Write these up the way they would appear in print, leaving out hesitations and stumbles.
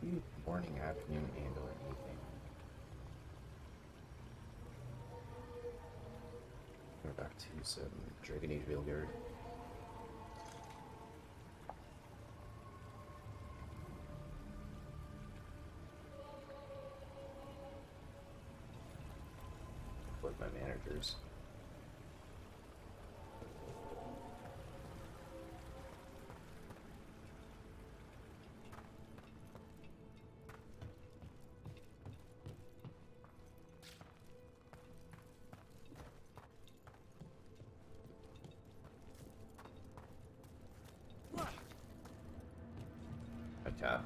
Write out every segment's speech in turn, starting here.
Morning, afternoon, and or evening. We're back to some Dragon Age Veilguard. With my managers. Okay.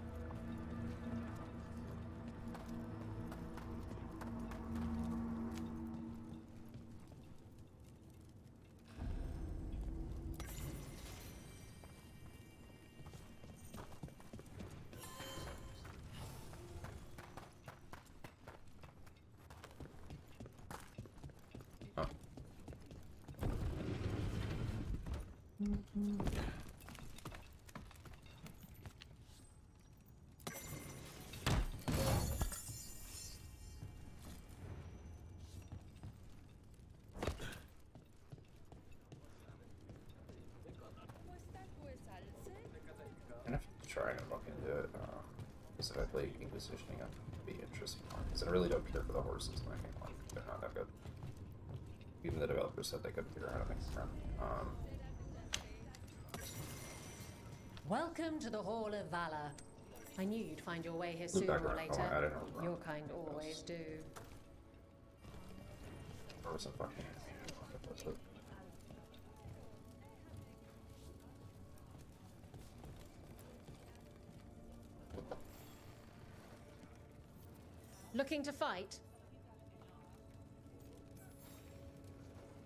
Oh. I'm gonna have to try and look into it. Because if I play Inquisitioning, it would be interesting one. Because I really don't care for the horses in that game. They're not that good. Even the developers said they couldn't figure out how to make them run. Welcome to the Hall of Valor. I knew you'd find your way here sooner or later. I don't know. Your kind always do. Or some fucking animated. Looking to fight?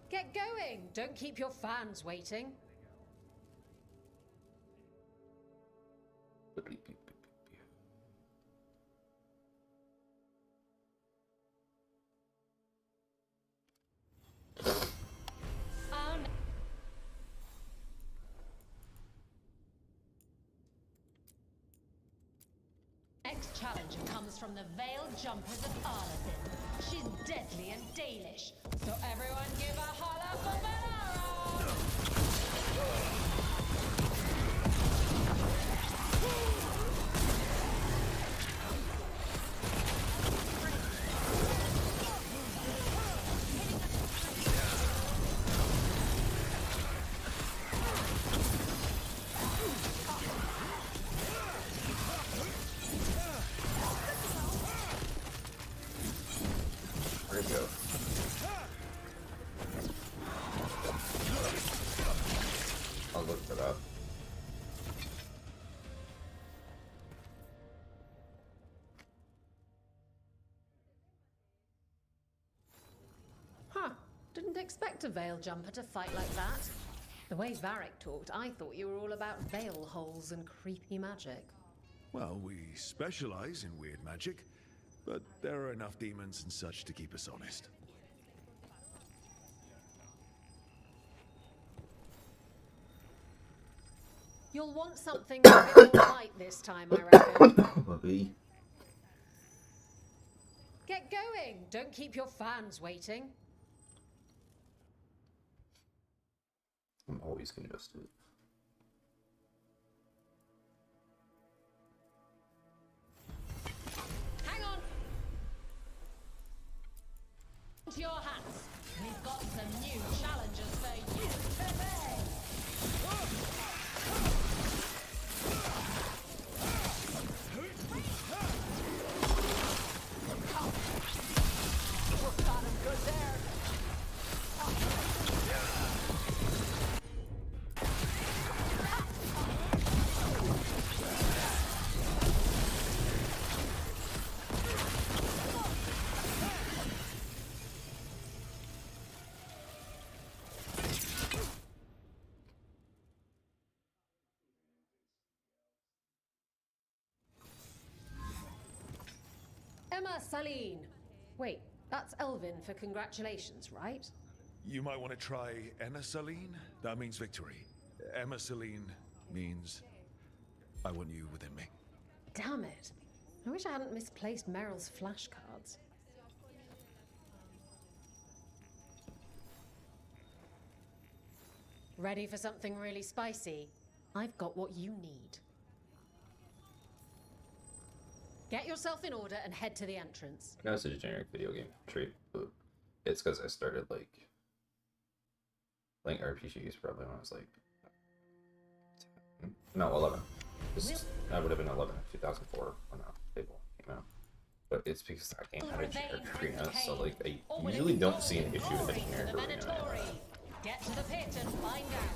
Get going! Don't keep your fans waiting. Next challenger comes from the Veiled Jumpers of Arlathan. She's deadly and Dalish, so everyone give a holler for Valera! Where'd it go? I'll look for that. Huh. Didn't expect a Veil Jumper to fight like that. The way Varric talked, I thought you were all about veil holes and creepy magic. Well, we specialize in weird magic, but there are enough demons and such to keep us honest. You'll want something a bit more light this time, I reckon. Probably. Get going! Don't keep your fans waiting. I'm always gonna just do it. Hang on! To your hats. We've got some new challenges for you today! Got him good there! Emma Saline. Wait, that's Elvin for congratulations, right? You might want to try Enna Saline. That means victory. Emma Saline means I want you within me. Damn it. I wish I hadn't misplaced Meryl's flashcards. Ready for something really spicy? I've got what you need. Get yourself in order and head to the entrance. I know it's a generic video game trait, but it's because I started like playing RPGs probably when I was like 10, no 11. I would have been 11 in 2004 when that Fable came out. But it's because that game had a generic arena, so like I usually don't see an issue with a generic arena. Get to the pit and find out.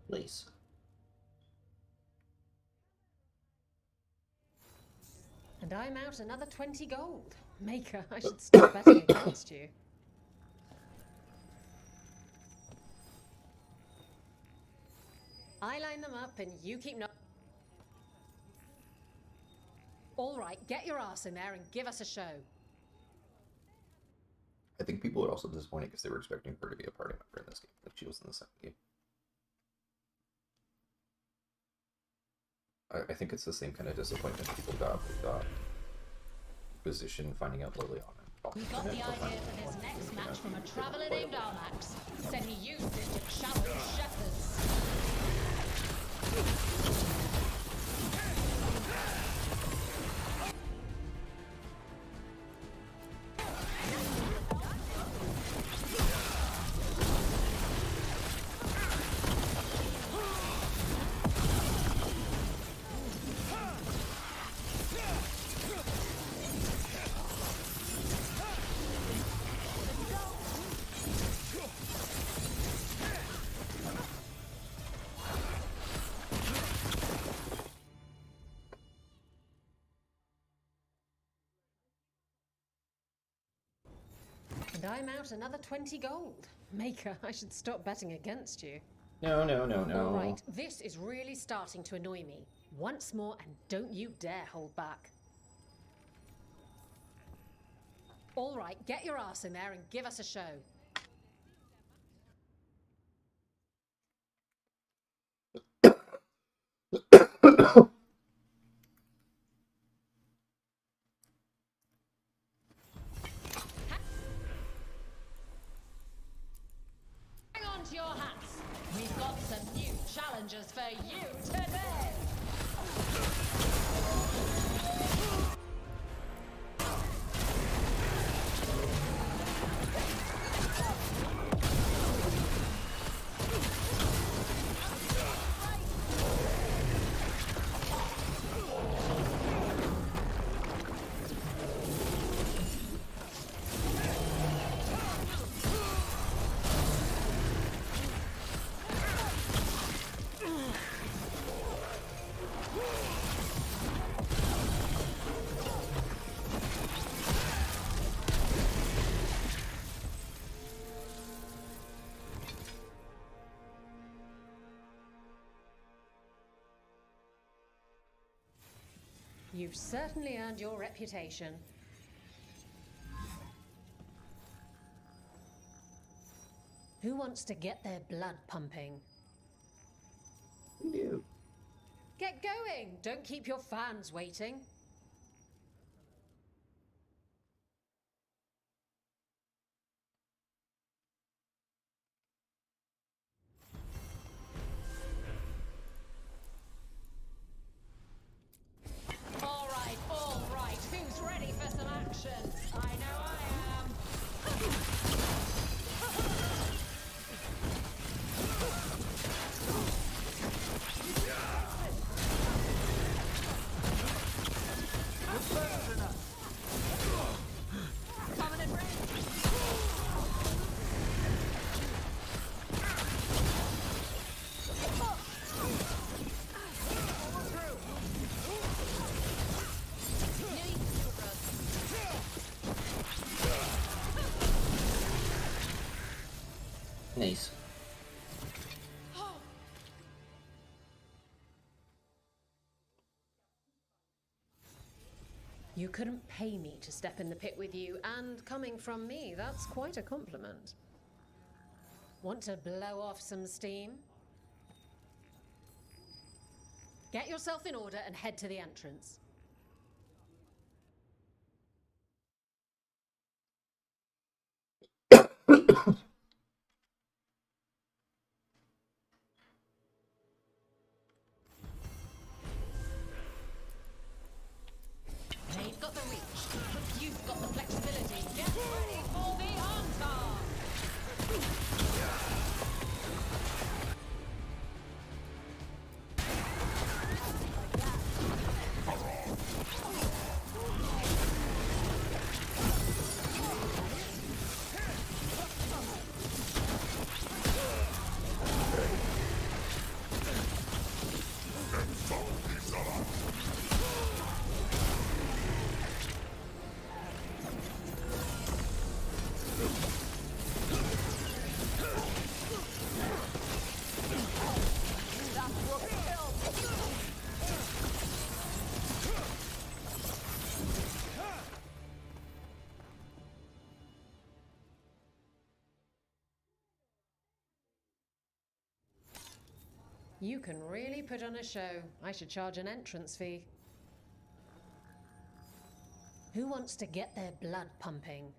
Please. And I'm out another 20 gold. Maker, I should stop betting against you. I line them up and you keep no. All right, get your ass in there and give us a show. I think people were also disappointed because they were expecting her to be a party member in this game, like she was in the second game. I think it's the same kind of disappointment people got with Position finding out Liliana. We got the idea for this next match from a traveler named Armax. Said he used it to challenge shepherds. And I'm out another 20 gold. Maker, I should stop betting against you. No. All right, this is really starting to annoy me. Once more, and don't you dare hold back. All right, get your ass in there and give us a show. Your hats. We've got some new challenges for you today. You've certainly earned your reputation. Who wants to get their blood pumping? You. Get going! Don't keep your fans waiting. All right. Who's ready for some action? I know I am. You couldn't pay me to step in the pit with you, and coming from me, that's quite a compliment. Want to blow off some steam? Get yourself in order and head to the entrance. They've got the reach, but you've got the flexibility. Get ready for the onslaught! You can really put on a show. I should charge an entrance fee. Who wants to get their blood pumping?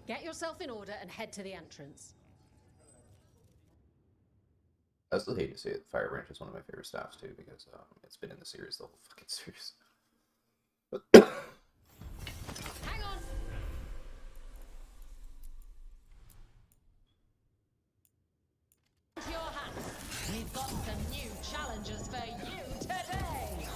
Get yourself in order and head to the entrance. I still hate to say it, Fire Branch is one of my favorite staffs too, because it's been in the series the whole fucking series. But Hang on! Your hands. We've got some new challenges for you today!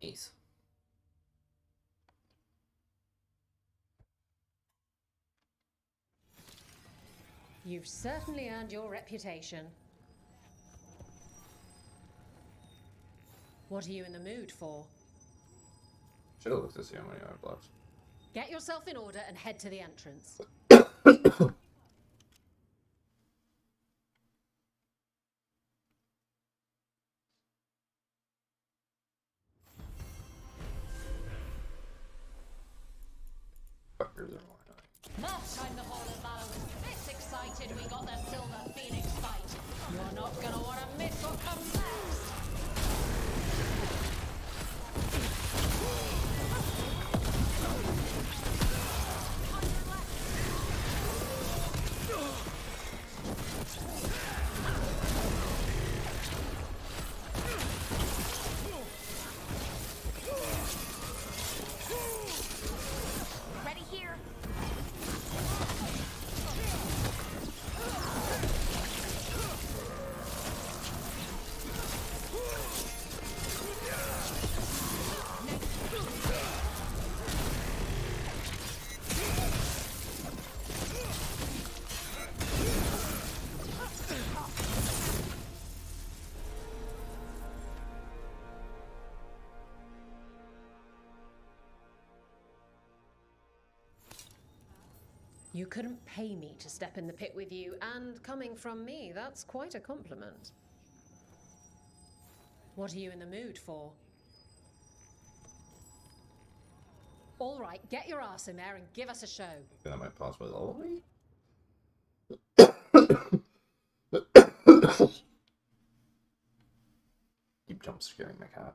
Ace. You've certainly earned your reputation. What are you in the mood for? Should have looked to see how many I've left. Get yourself in order and head to the entrance. Fuckers are more annoying. Last time the Hall of Valor was this excited, we got the Silver Phoenix fight. You're not gonna want to miss what comes next. Ready here. You couldn't pay me to step in the pit with you, and coming from me, that's quite a compliment. What are you in the mood for? All right, get your ass in there and give us a show. That might possibly level me. Keep jump scaring my cat.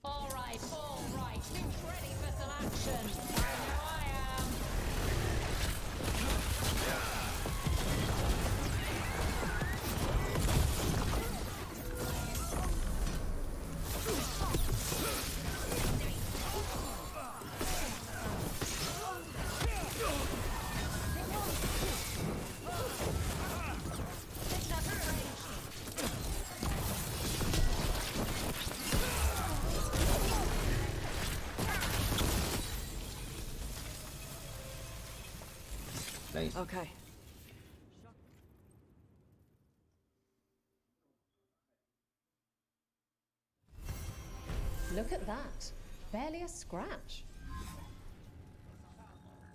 All right, who's ready for some action? I know I am. Nice. Okay. Look at that. Barely a scratch.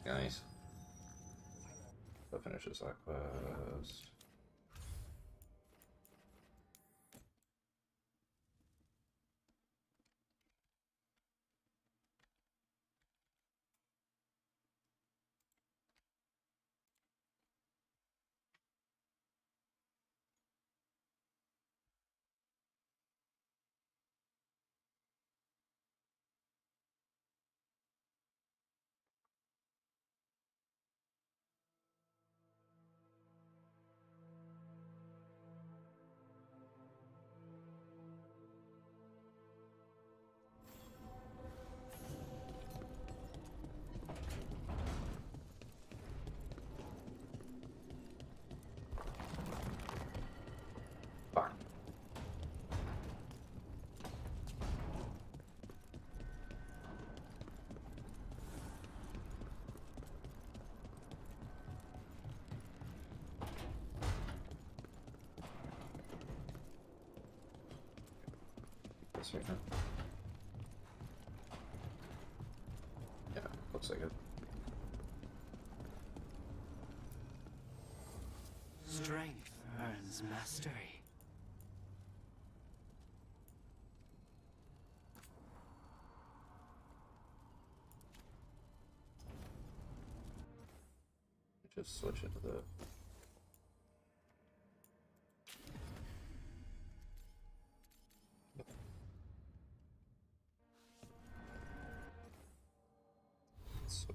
Nice. That finishes that quest. Fuck. This right now. Yeah, looks like it. Strength earns mastery. Just switch into the. So-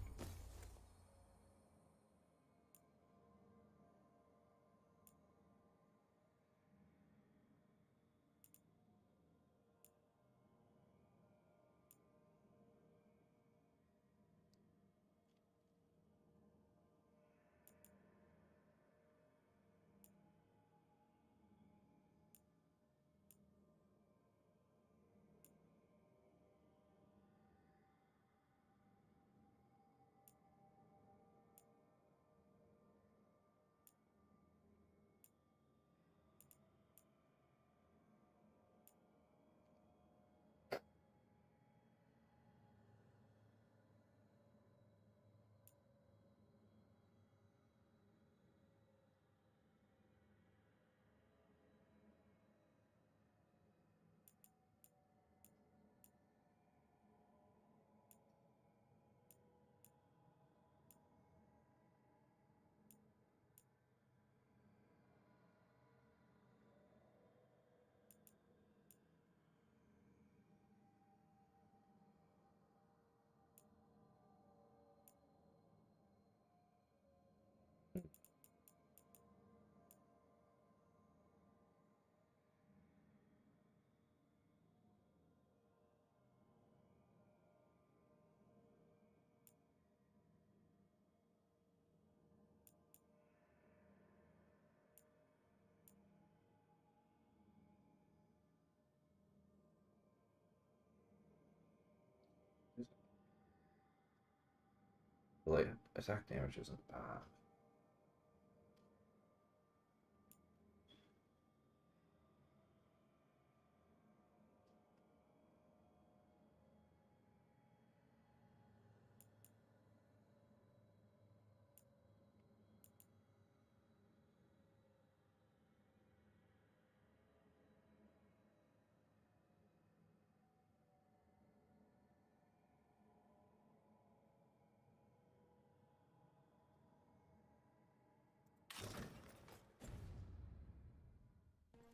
Like, attack damage isn't bad.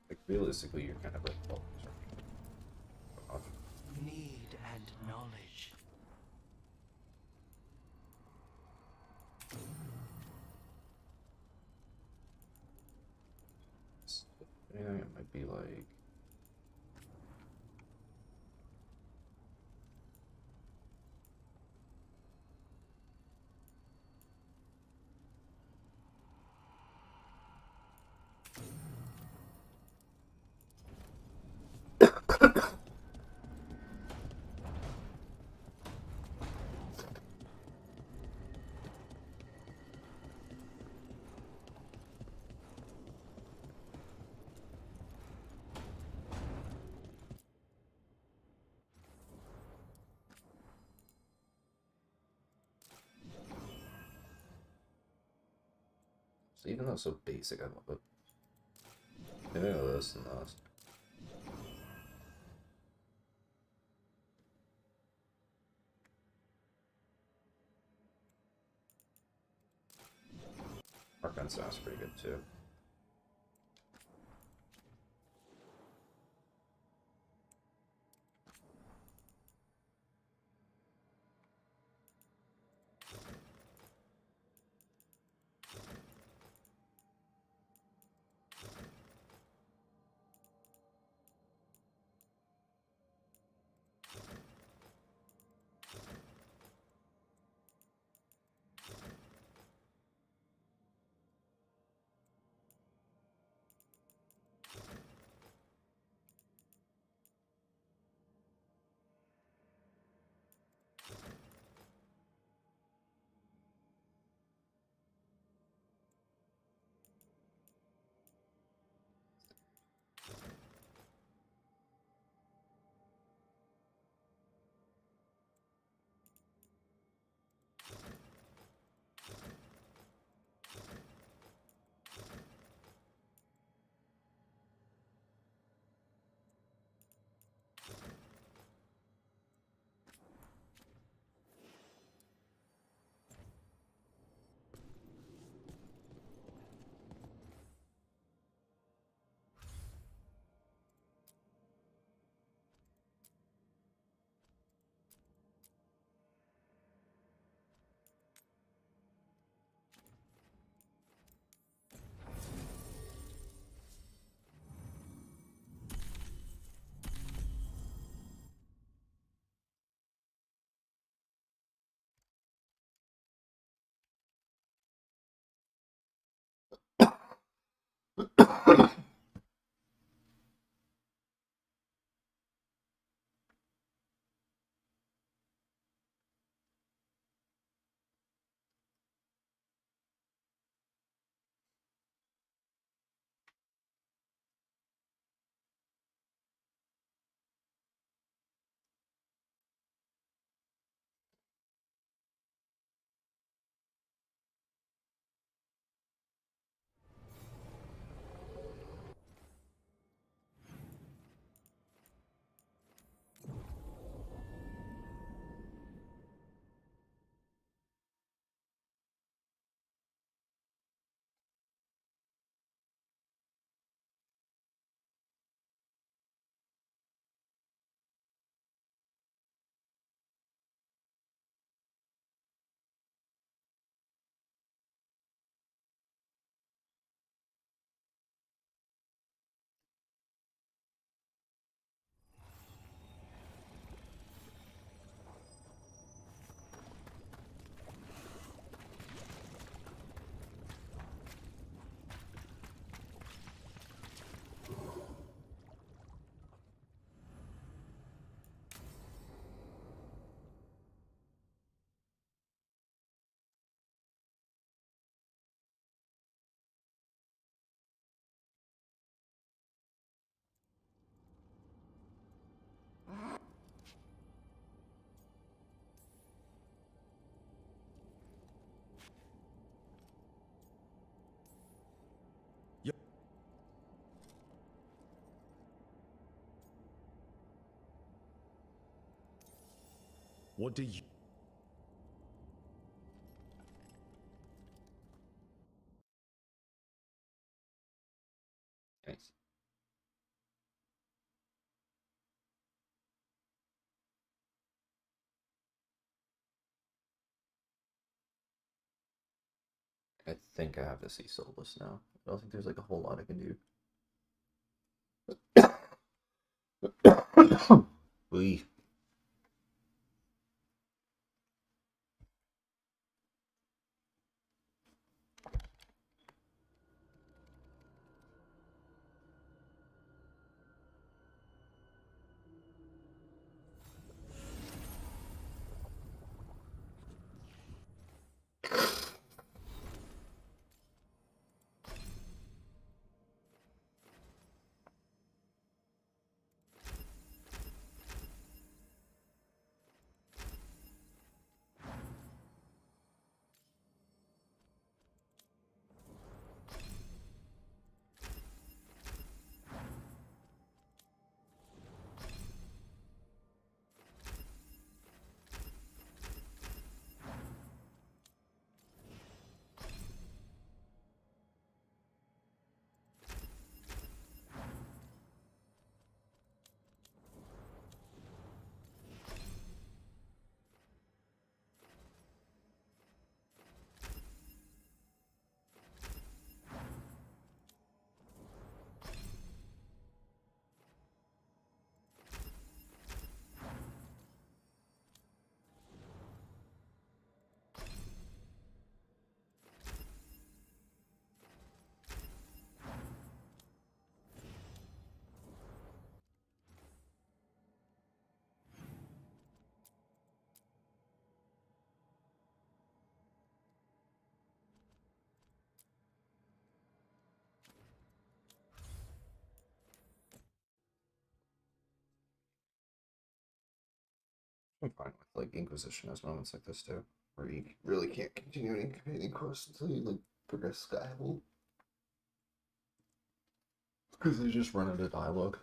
Like, realistically, you're kind of like, well, sorry. Need and knowledge. Anything, it might be like. So even though it's so basic, I love it. Maybe I know this and this. Arcane sounds pretty good too. Yep. What do you... Nice. I think I have to see Soulless now. I don't think there's like a whole lot I can do. Wee. I'm fine with like Inquisition as moments like this too, where you really can't continue any companion quest until you like progress Skyhold, because they just run out of dialogue.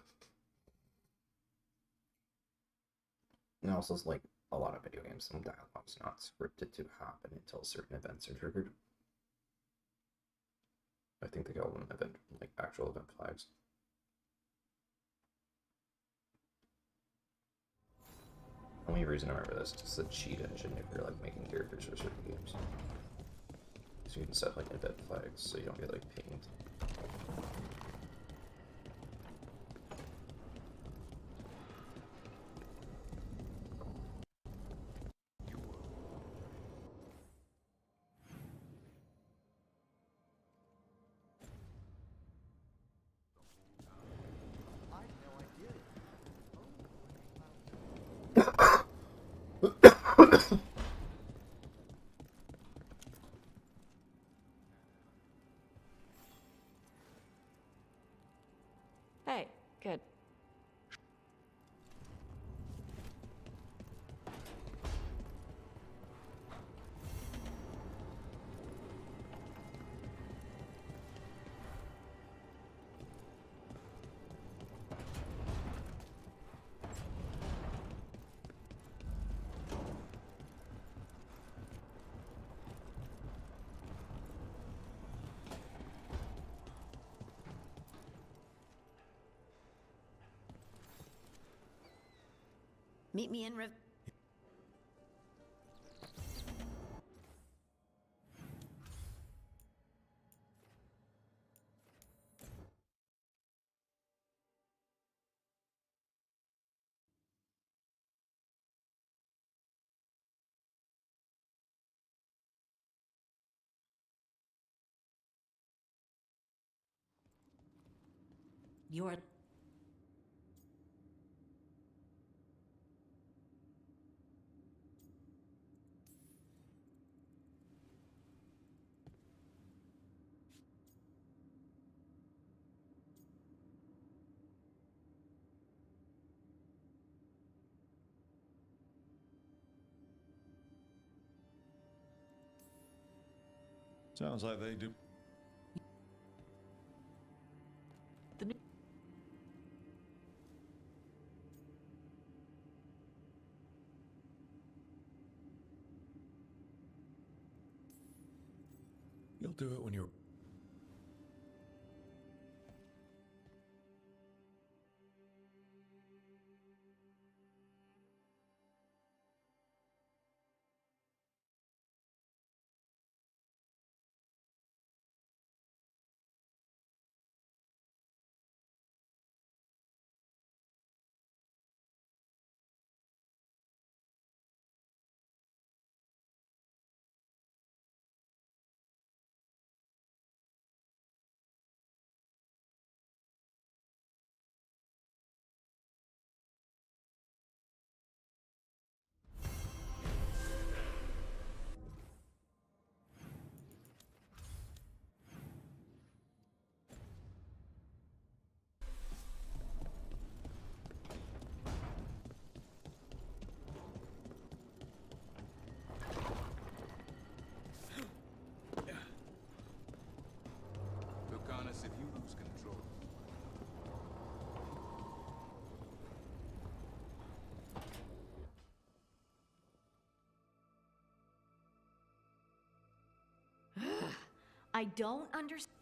And also, it's like a lot of video games, some dialogue's not scripted to happen until certain events are triggered. I think they call them event, like actual event flags. The only reason I remember this is just a cheat engine if you're like making characters for certain games. So you can set like event flags so you don't get like pinged. Hey, good. Meet me in You're... Sounds like they do. You'll do it when you're... Look on us if you lose control. I don't understand.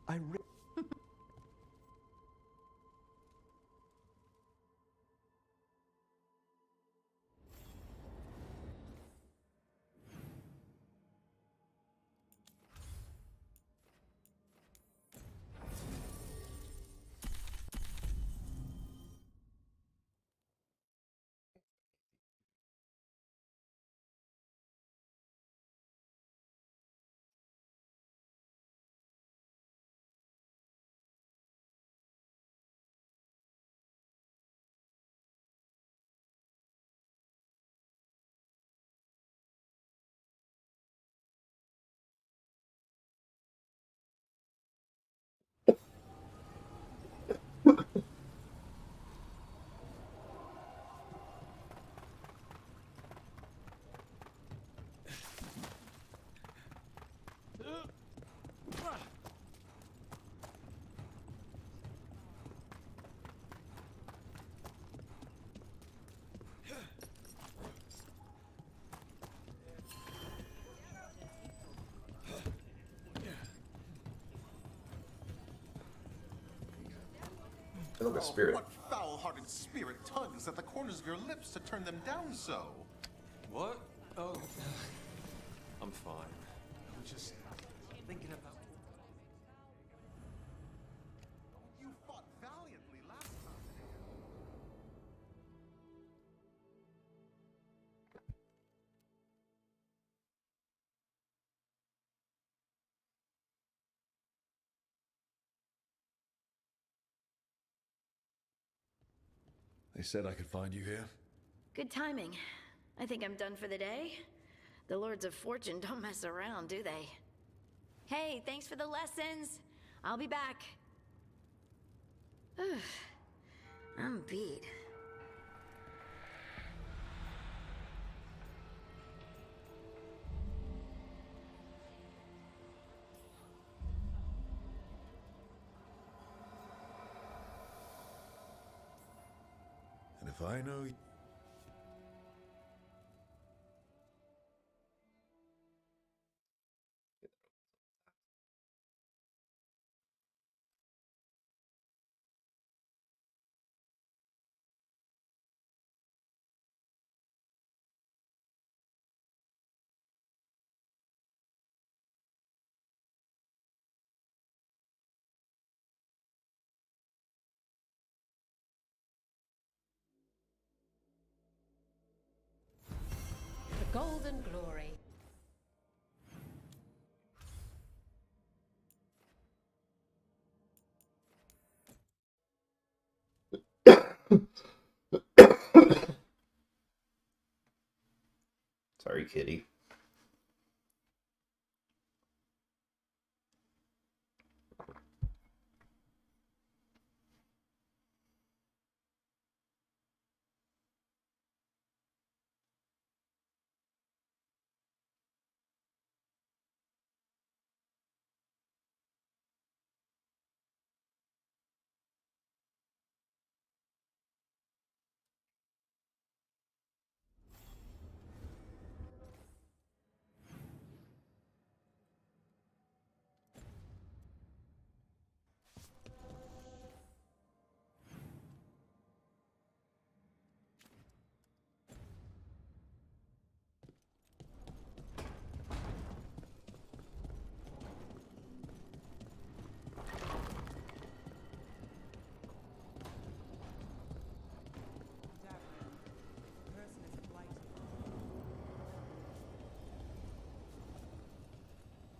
I They look like a Oh, spirit. what foul-hearted spirit tugs at the corners of your lips to turn them down so? What? Oh, I'm fine. I'm just thinking about. You fought valiantly last time. They said I could find you here. Good timing. I think I'm done for the day. The Lords of Fortune don't mess around, do they? Hey, thanks for the lessons. I'll be back. I'm beat. And if I know... The golden glory. Sorry, kitty.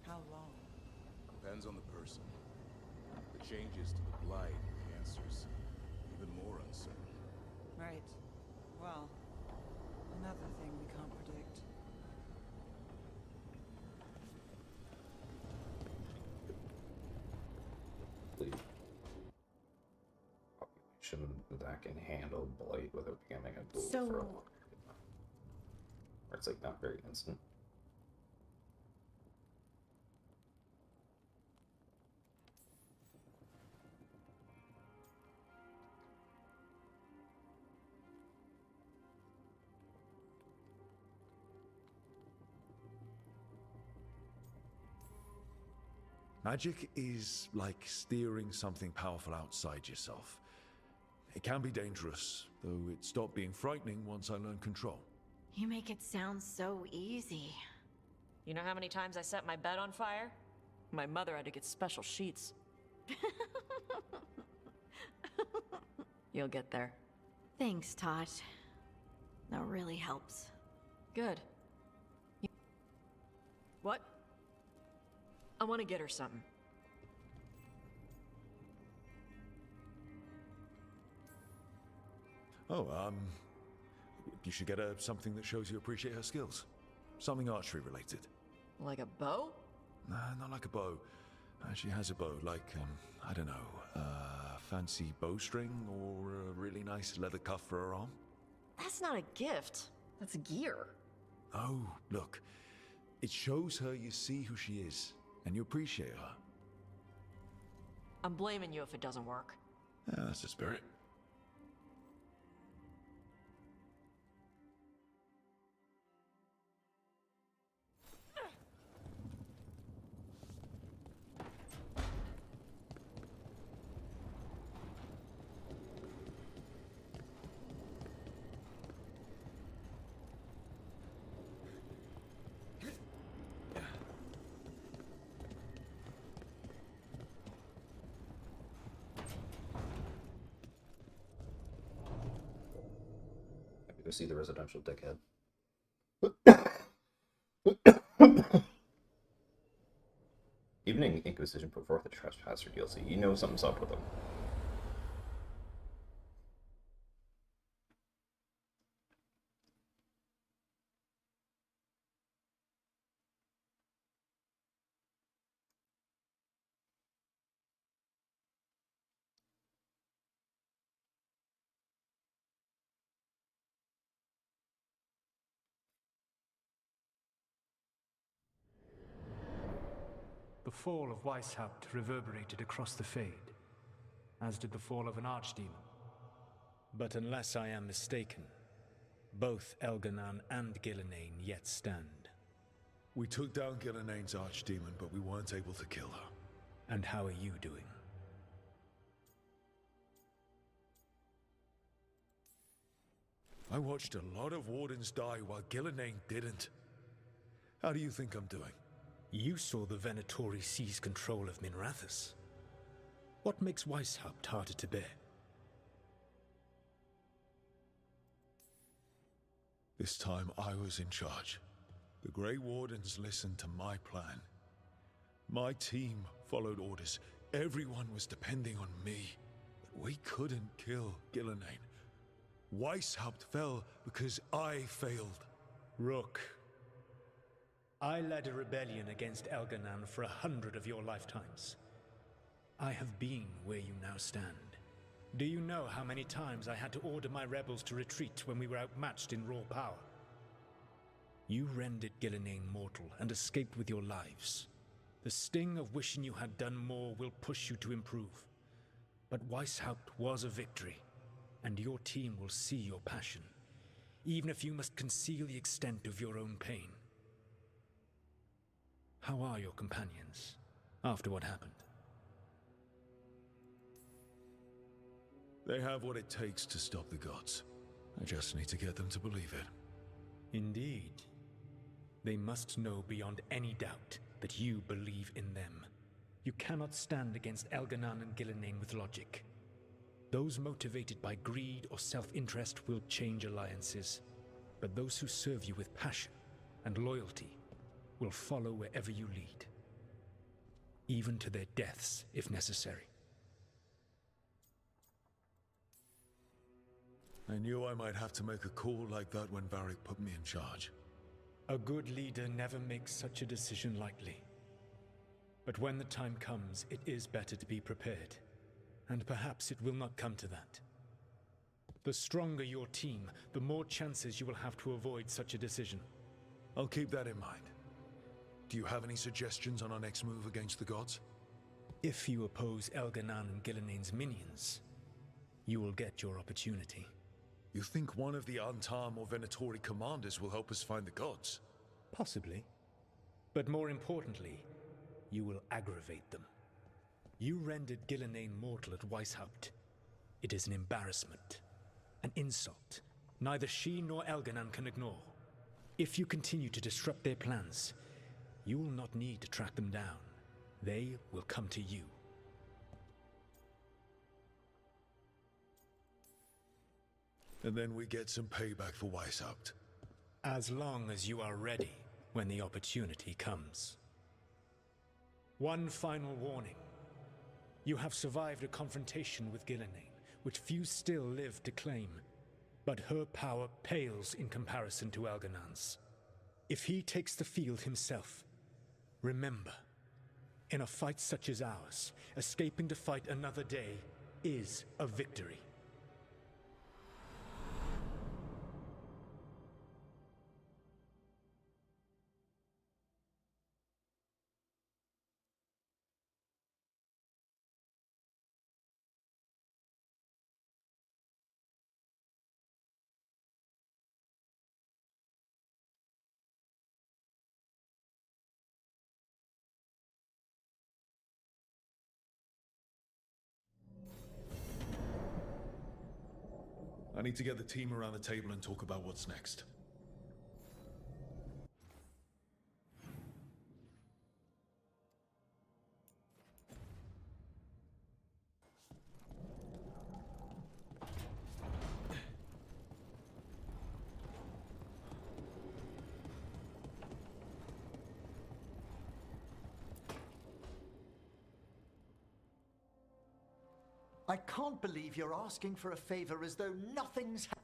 How long? Depends on the person. The changes to the blight, the answer's even more uncertain. Right. Well, another thing we can't predict. Population that can handle blight without becoming a ghoul So- for a long time. Where it's like not very instant. Magic is like steering something powerful outside yourself. It can be dangerous, though it stopped being frightening once I learned control. You make it sound so easy. You know how many times I set my bed on fire? My mother had to get special sheets. You'll get there. Thanks, Tot. That really helps. Good. What? I want to get her something. Oh, you should get her something that shows you appreciate her skills. Something archery related. Like a bow? Nah, not like a bow. She has a bow, like, I don't know, fancy bowstring or a really nice leather cuff for her arm. That's not a gift. That's gear. Oh, look. It shows her you see who she is, and you appreciate her. I'm blaming you if it doesn't work. Yeah, that's the spirit. Go see the residential dickhead. Evening Inquisition put forth a trespasser DLC. You know something's up with them. The fall of Weishaupt reverberated across the Fade, as did the fall of an archdemon. But unless I am mistaken, both Elganan and Gillenane yet stand. We took down Gillenane's archdemon, but we weren't able to kill her. And how are you doing? I watched a lot of Wardens die while Gillenane didn't. How do you think I'm doing? You saw the Venatori seize control of Minrathous. What makes Weishaupt harder to bear? This time I was in charge. The Grey Wardens listened to my plan. My team followed orders. Everyone was depending on me. But we couldn't kill Gillenane. Weishaupt fell because I failed. Rook. I led a rebellion against Elganan for 100 of your lifetimes. I have been where you now stand. Do you know how many times I had to order my rebels to retreat when we were outmatched in raw power? You rendered Gillenane mortal and escaped with your lives. The sting of wishing you had done more will push you to improve. But Weishaupt was a victory, and your team will see your passion, even if you must conceal the extent of your own pain. How are your companions, after what happened? They have what it takes to stop the gods. I just need to get them to believe it. Indeed. They must know beyond any doubt that you believe in them. You cannot stand against Elganan and Gillenane with logic. Those motivated by greed or self-interest will change alliances, but those who serve you with passion and loyalty will follow wherever you lead, even to their deaths if necessary. I knew I might have to make a call like that when Varric put me in charge. A good leader never makes such a decision lightly. But when the time comes, it is better to be prepared. And perhaps it will not come to that. The stronger your team, the more chances you will have to avoid such a decision. I'll keep that in mind. Do you have any suggestions on our next move against the gods? If you oppose Elganan and Gillenane's minions, you will get your opportunity. You think one of the Antam or Venatori commanders will help us find the gods? Possibly. But more importantly, you will aggravate them. You rendered Gillenane mortal at Weishaupt. It is an embarrassment, an insult, neither she nor Elganan can ignore. If you continue to disrupt their plans, you will not need to track them down. They will come to you. And then we get some payback for Weishaupt. As long as you are ready when the opportunity comes. One final warning. You have survived a confrontation with Gillenane, which few still live to claim. But her power pales in comparison to Elganan's. If he takes the field himself, remember, in a fight such as ours, escaping to fight another day is a victory. I need to get the team around the table and talk about what's next. I can't believe you're asking for a favor as though nothing's happened.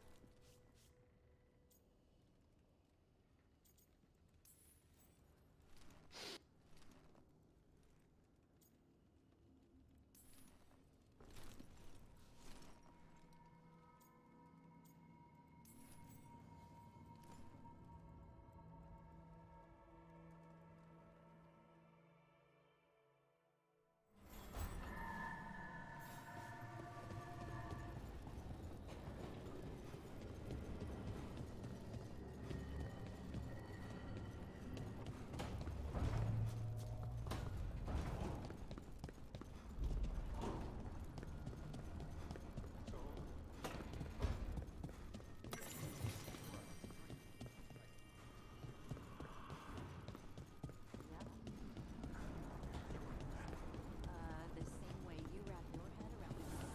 The same way you wrap your head around it.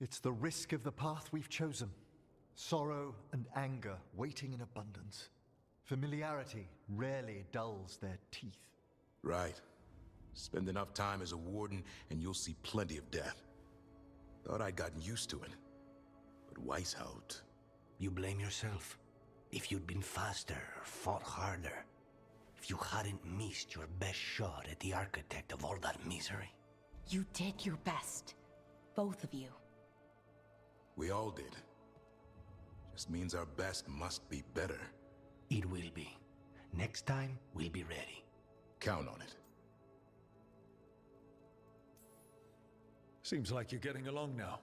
It's the risk of the path we've chosen. Sorrow and anger waiting in abundance. Familiarity rarely dulls their teeth. Right. Spend enough time as a warden and you'll see plenty of death. Thought I'd gotten used to it. But Weishaupt... You blame yourself. If you'd been faster or fought harder. If you hadn't missed your best shot at the architect of all that misery. You did your best. Both of you. We all did. Just means our best must be better. It will be. Next time, we'll be ready. Count on it. Seems like you're getting along now.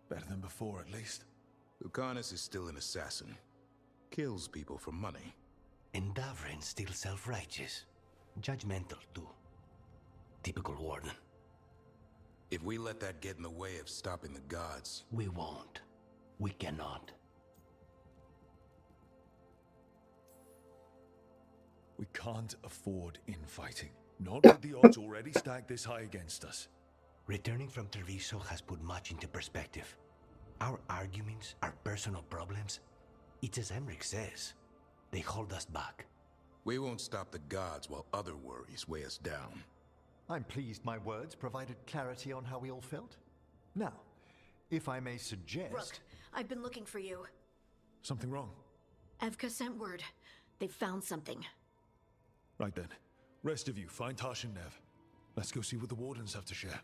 Better than before, at least. Lucanus is still an assassin. Kills people for money. And Davrin's still self-righteous. Judgmental, too. Typical warden. If we let that get in the way of stopping the gods... We won't. We cannot. We can't afford infighting. Not with the odds already stacked this high against us. Returning from Treviso has put much into perspective. Our arguments, our personal problems, it's as Emmerich says. They hold us back. We won't stop the gods while other worries weigh us down. I'm pleased my words provided clarity on how we all felt. Now, if I may suggest... Rook, I've been looking for you. Something wrong? Evka sent word. They've found something. Right then. Rest of you, find Tash and Nev. Let's go see what the Wardens have to share.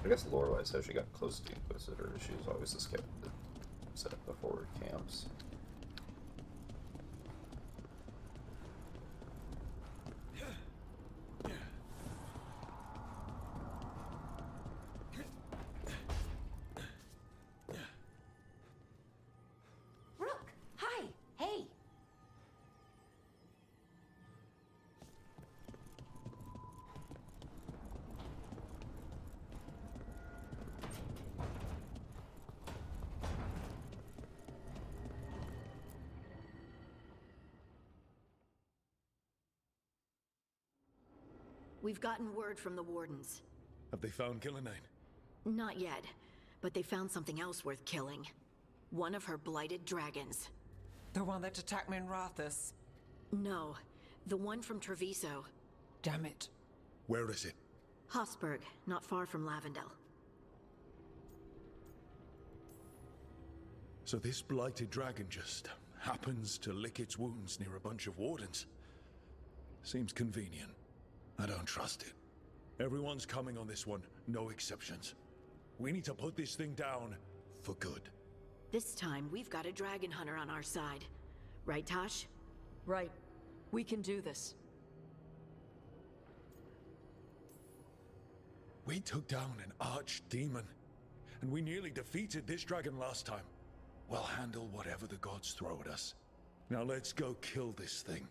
I guess lore-wise, how she got close to the Inquisitor, she was always the scout that set up the forward camps. Rook! Hi! Hey! We've gotten word from the Wardens. Have they found Killinane? Not yet, but they found something else worth killing. One of her blighted dragons. The one that attacked me in Rathus. No, the one from Treviso. Damn it. Where is it? Hofsburg, not far from Lavendel. So this blighted dragon just happens to lick its wounds near a bunch of wardens. Seems convenient. I don't trust it. Everyone's coming on this one, no exceptions. We need to put this thing down for good. This time, we've got a dragon hunter on our side. Right, Tosh? Right. We can do this. We took down an archdemon, and we nearly defeated this dragon last time. We'll handle whatever the gods throw at us. Now let's go kill this thing.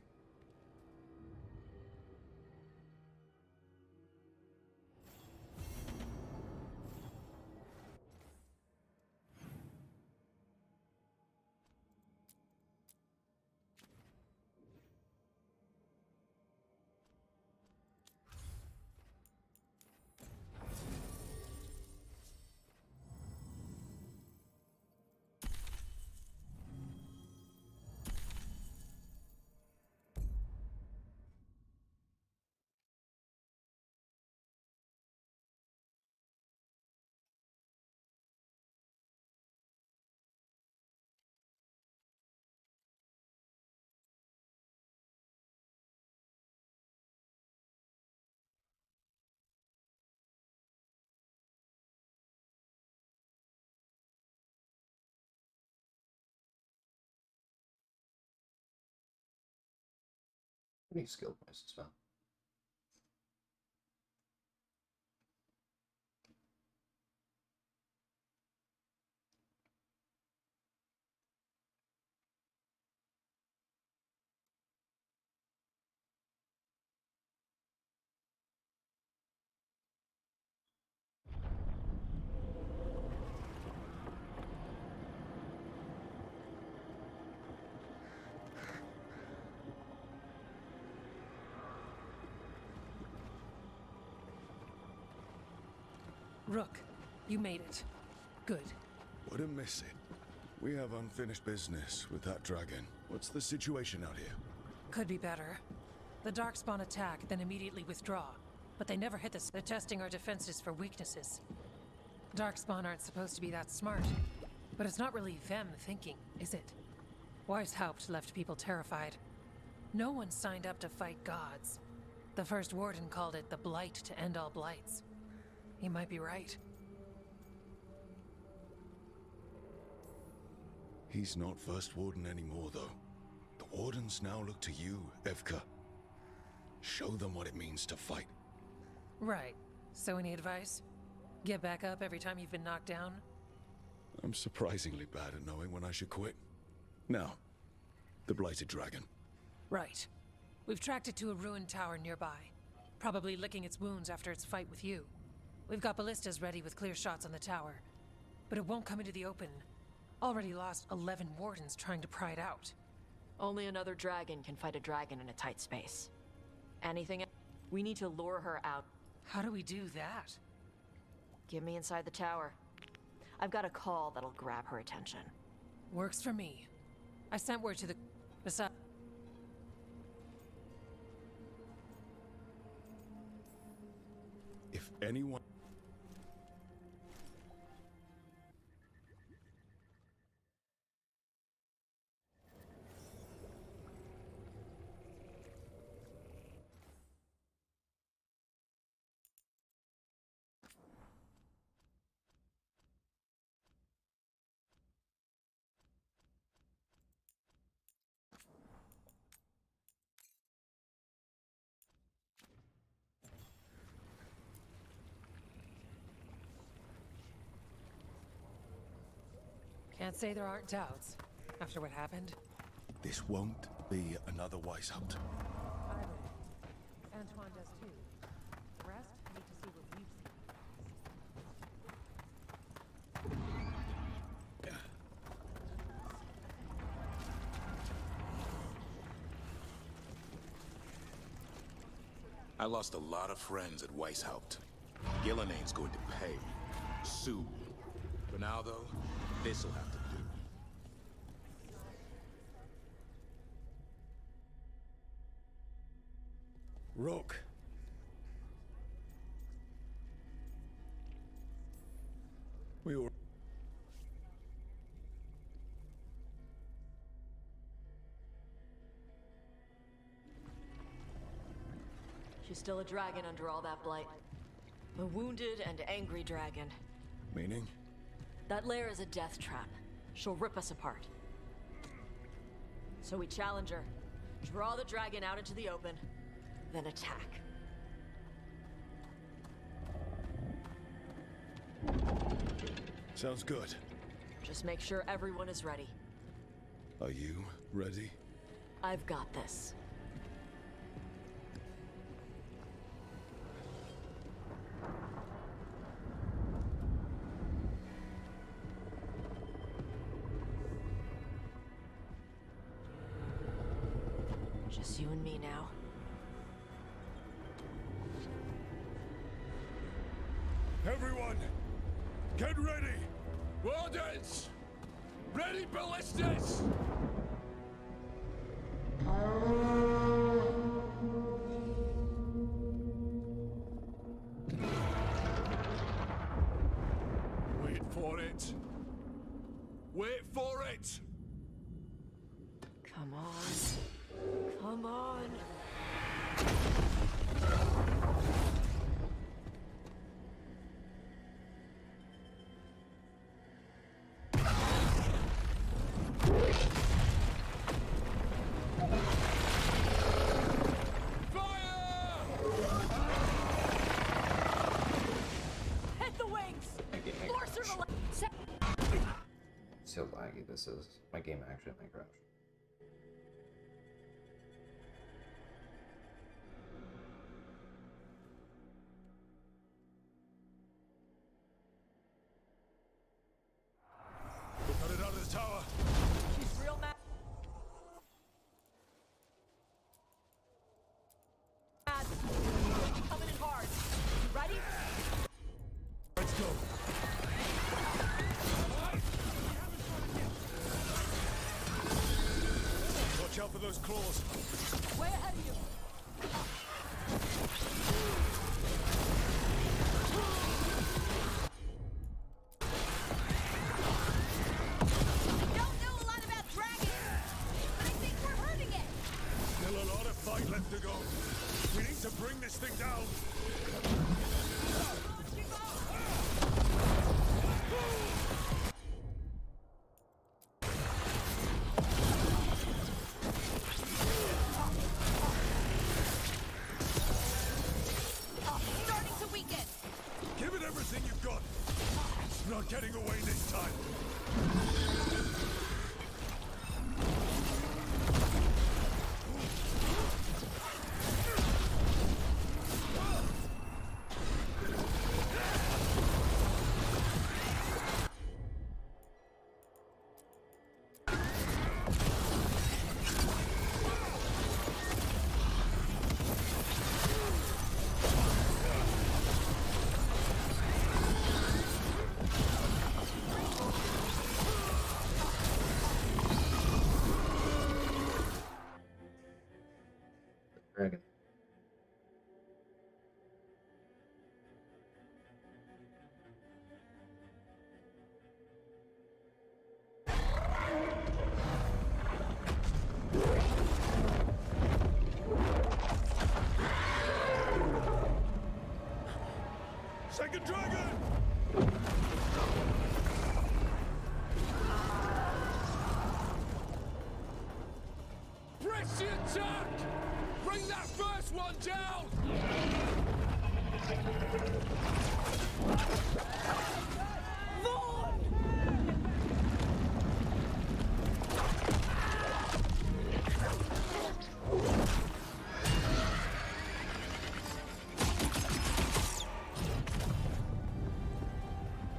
Any skill points to spend? Rook, you made it. Good. Wouldn't miss it. We have unfinished business with that dragon. What's the situation out here? Could be better. The Darkspawn attack, then immediately withdraw. But they never hit us. They're testing our defenses for weaknesses. Darkspawn aren't supposed to be that smart. But it's not really them thinking, is it? Weishaupt left people terrified. No one signed up to fight gods. The first warden called it the blight to end all blights. He might be right. He's not First Warden anymore, though. The Wardens now look to you, Evka. Show them what it means to fight. Right. So any advice? Get back up every time you've been knocked down? I'm surprisingly bad at knowing when I should quit. Now, the Blighted Dragon. Right. We've tracked it to a ruined tower nearby. Probably licking its wounds after its fight with you. We've got ballistas ready with clear shots on the tower. But it won't come into the open. Already lost 11 wardens trying to pry it out. Only another dragon can fight a dragon in a tight space. Anything else? We need to lure her out. How do we do that? Get me inside the tower. I've got a call that'll grab her attention. Works for me. I sent word to the... Besides... If anyone... Can't say there aren't doubts. After what happened. This won't be another Weishaupt. Antoine does too. The rest need to see what we've seen. I lost a lot of friends at Weishaupt. Gillinane's going to pay. Soon. For now, though, this'll have to do. Rook. We were... She's still a dragon under all that blight. A wounded and angry dragon. Meaning? That lair is a death trap. She'll rip us apart. So we challenge her, draw the dragon out into the open, then attack. Sounds good. Just make sure everyone is ready. Are you ready? I've got this. Just you and me now. Everyone, get ready! Wardens! Ready ballistas! Wait for it! Wait for it! Come on. Come on. See how laggy this is. My game actually might crash. Got it out of the tower. She's real mad. Coming in hard. Ready? Let's go. Watch out for those claws. Way ahead of you. Don't know a lot about dragons, but I think we're hurting it. Still a lot of fight left to go. We need to bring this thing down. Starting to weaken. Give it everything you've got. It's not getting away this time. Dragon. Second dragon! Press the attack! Bring that first one down!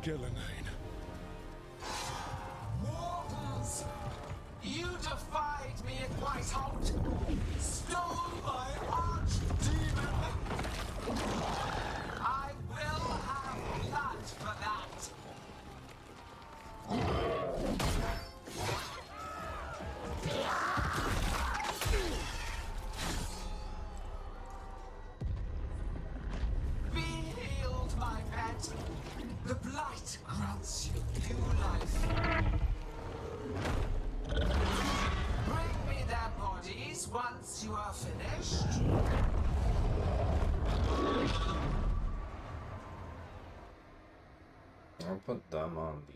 Gillinane. Mortals! You defied me at Weishaupt! Stole my archdemon! once you are finished. I'll put them on the...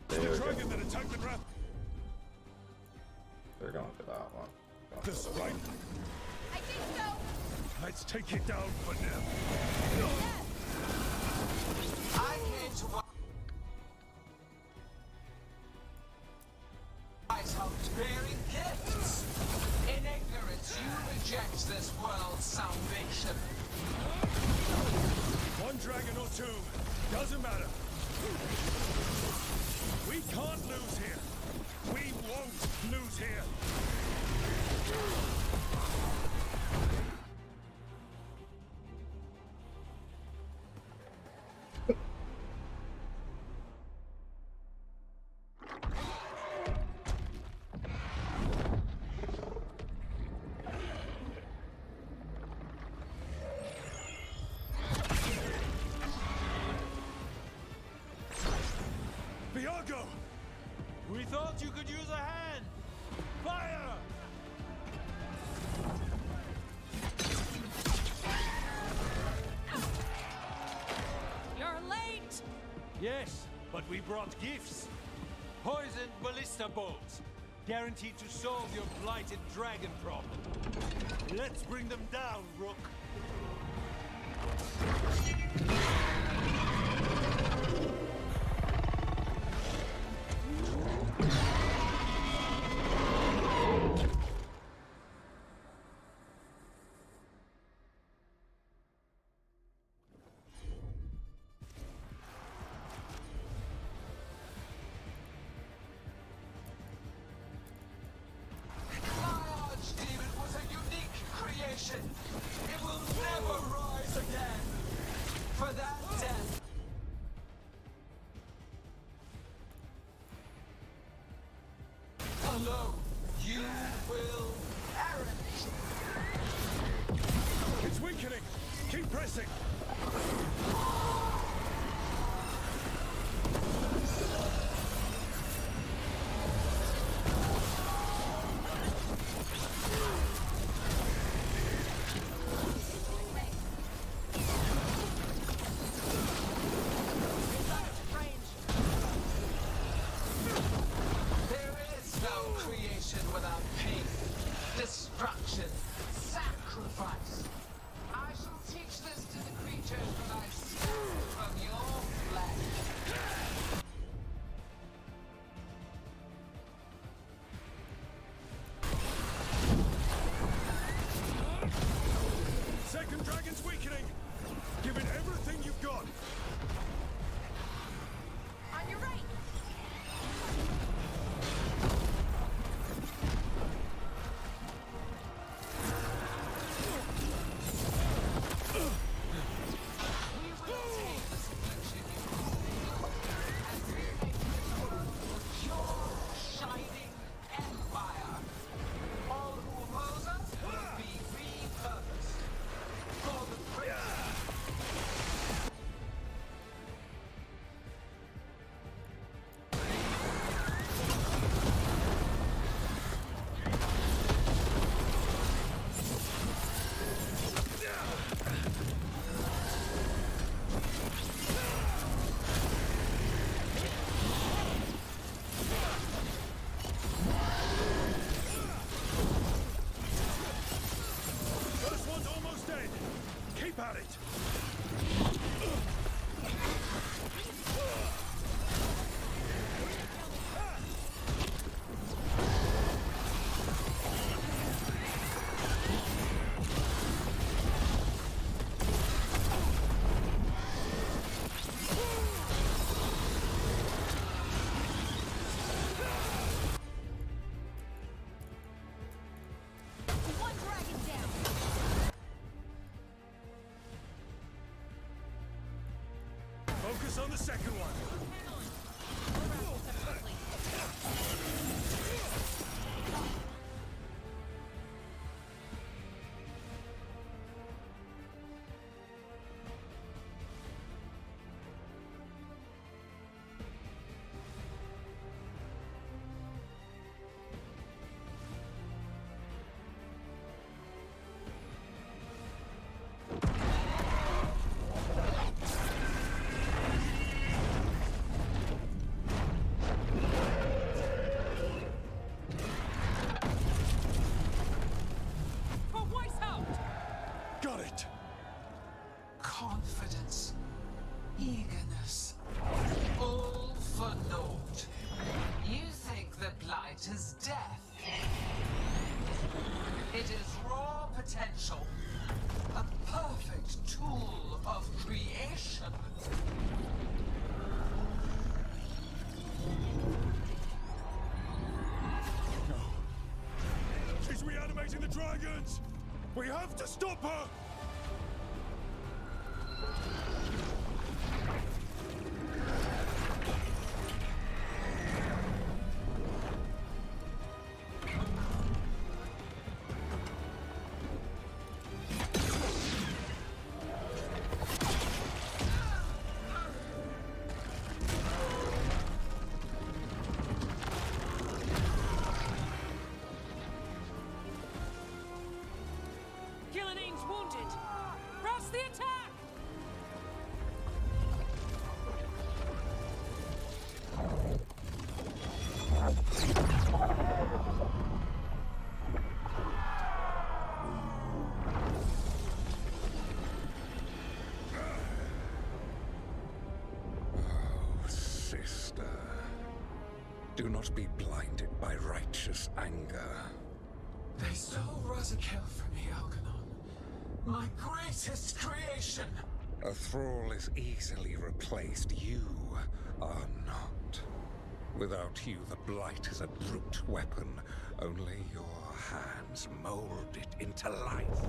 There we go. They're going for that one. This right. I think so. Let's take it down for now. I came to wise house bearing gifts. In ignorance, you reject this world's salvation. One dragon or two, doesn't matter. We can't lose here. We won't lose here. Viago! We thought you could use a hand! Fire! You're late! Yes, but we brought gifts. Poisoned ballista bolts. Guaranteed to solve your blighted dragon problem. Let's bring them down, Rook. It will never rise again. For that death. Alone, you will perish. It's weakening. Keep pressing. Without pain, destruction, sacrifice. I shall teach this to the creatures that I snatched from your flesh. Second dragon's weakening. Give it everything you've got. On your right. At it. One dragon down. Focus on the second one. dragons! We have to stop her! Gillinane's wounded! Press the attack! Oh, sister. Do not be blinded by righteous anger. They stole Razikel from me, Algernon. My greatest creation! A thrall is easily replaced. You are not. Without you, the Blight is a brute weapon. Only your hands mold it into life.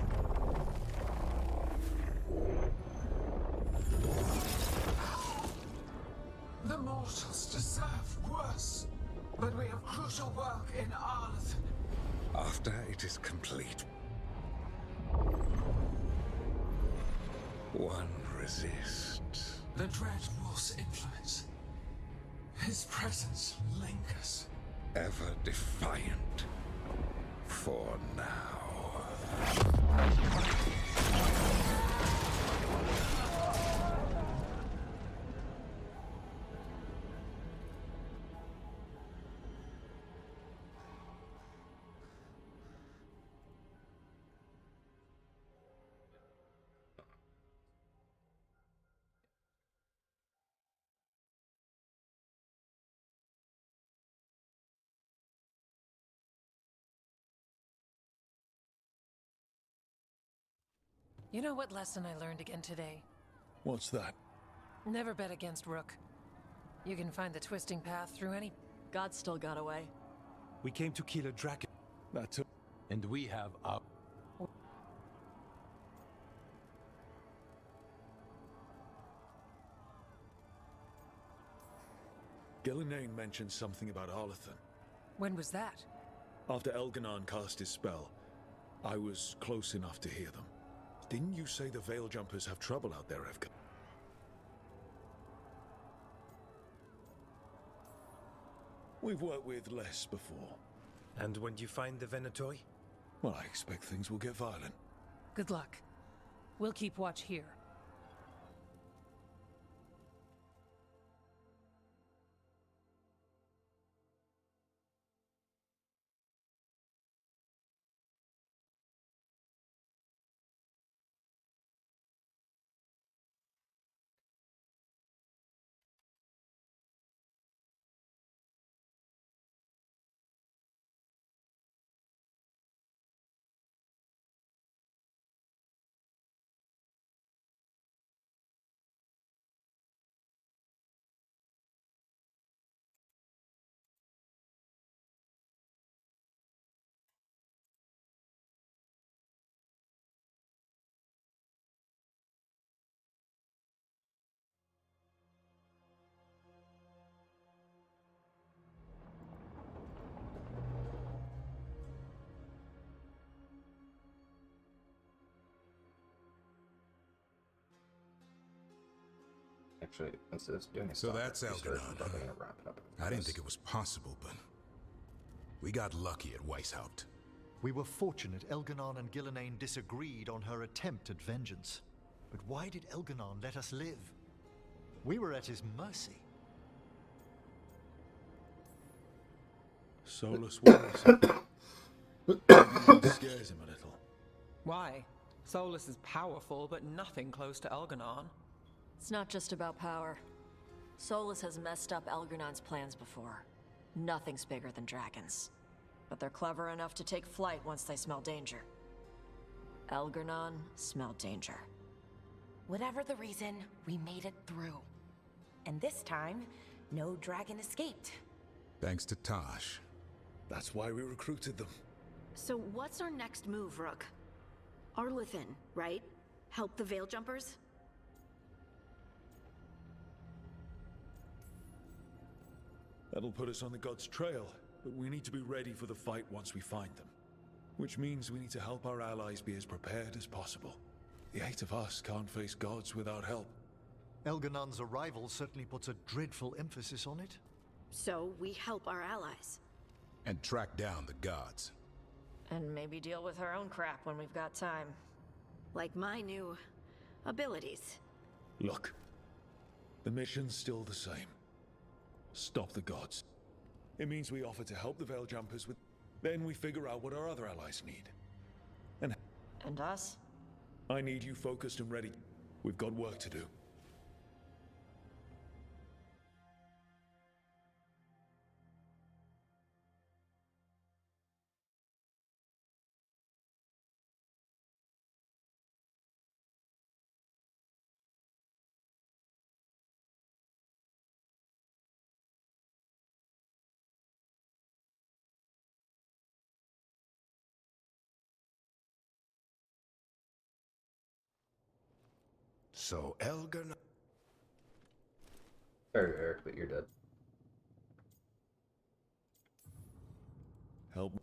The mortals deserve worse. But we have crucial work in Arth. After it is complete, one resists. The Dread Wolf's influence. His presence lingers. Ever defiant. For now. You know what lesson I learned again today? What's that? Never bet against Rook. You can find the twisting path through any... God still got away. We came to kill a dragon. That's it. And we have our... Gillinane mentioned something about Arlathan. When was that? After Elganon cast his spell, I was close enough to hear them. Didn't you say the Veil Jumpers have trouble out there, Evka? We've worked with less before. And when you find the Venatoi? Well, I expect things will get violent. Good luck. We'll keep watch here. Actually, instead of doing a So stop, that's we started Algernon. probably gonna wrap it up. I didn't think it was possible, but we got lucky at Weishaupt. We were fortunate Elganon and Gillinane disagreed on her attempt at vengeance. But why did Elganon let us live? We were at his mercy. Solus worries him. Scares him a little. Why? Solus is powerful, but nothing close to Elganon. It's not just about power. Solus has messed up Elgernon's plans before. Nothing's bigger than dragons. But they're clever enough to take flight once they smell danger. Elgernon smelled danger. Whatever the reason, we made it through. And this time, no dragon escaped. Thanks to Tosh. That's why we recruited them. So what's our next move, Rook? Arlithin, right? Help the Veil Jumpers? That'll put us on the gods' trail, but we need to be ready for the fight once we find them. Which means we need to help our allies be as prepared as possible. The 8 of us can't face gods without help. Elganon's arrival certainly puts a dreadful emphasis on it. So we help our allies. And track down the gods. And maybe deal with our own crap when we've got time. Like my new abilities. Look, the mission's still the same. Stop the gods. It means we offer to help the Veil Jumpers with... Then we figure out what our other allies need. And us? I need you focused and ready. We've got work to do. So Elgar... Sorry, Eric, but you're dead. Help.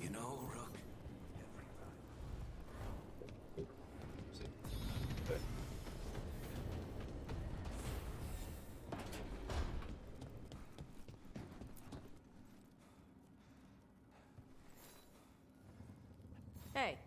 You know, Rook, Hey.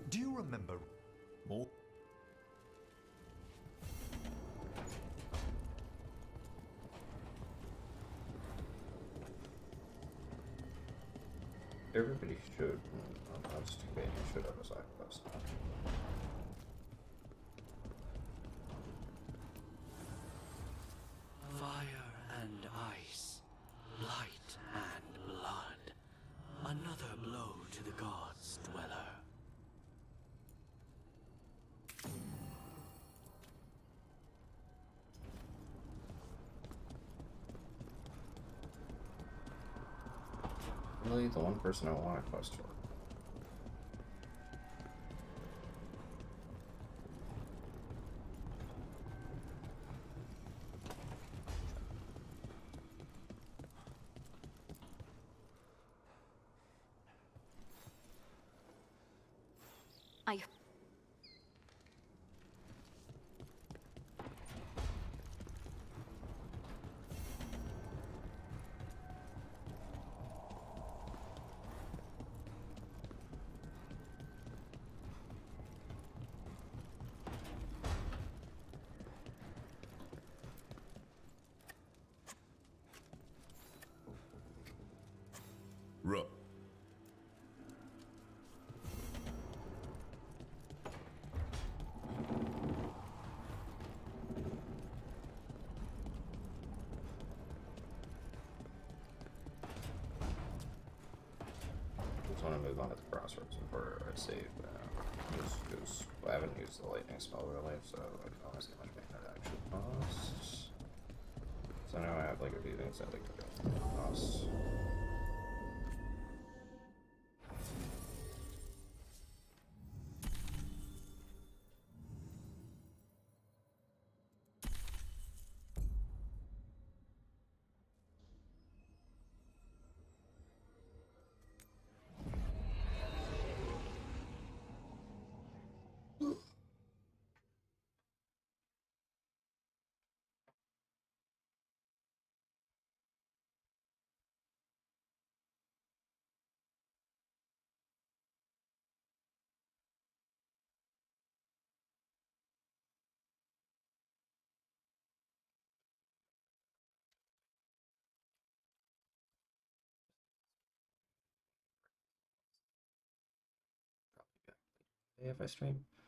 Do you remember? More? Everybody should. That's too bad. You should have a side quest. fire and ice, light and blood. Another blow to the gods' dweller. Really, the one person I want to quest for. Rook. want to move on to the crossroads before I save. Goose. I haven't used the lightning spell really, so I can almost see how much mana that actually costs. So now I have like a few things that like cost. If I stream.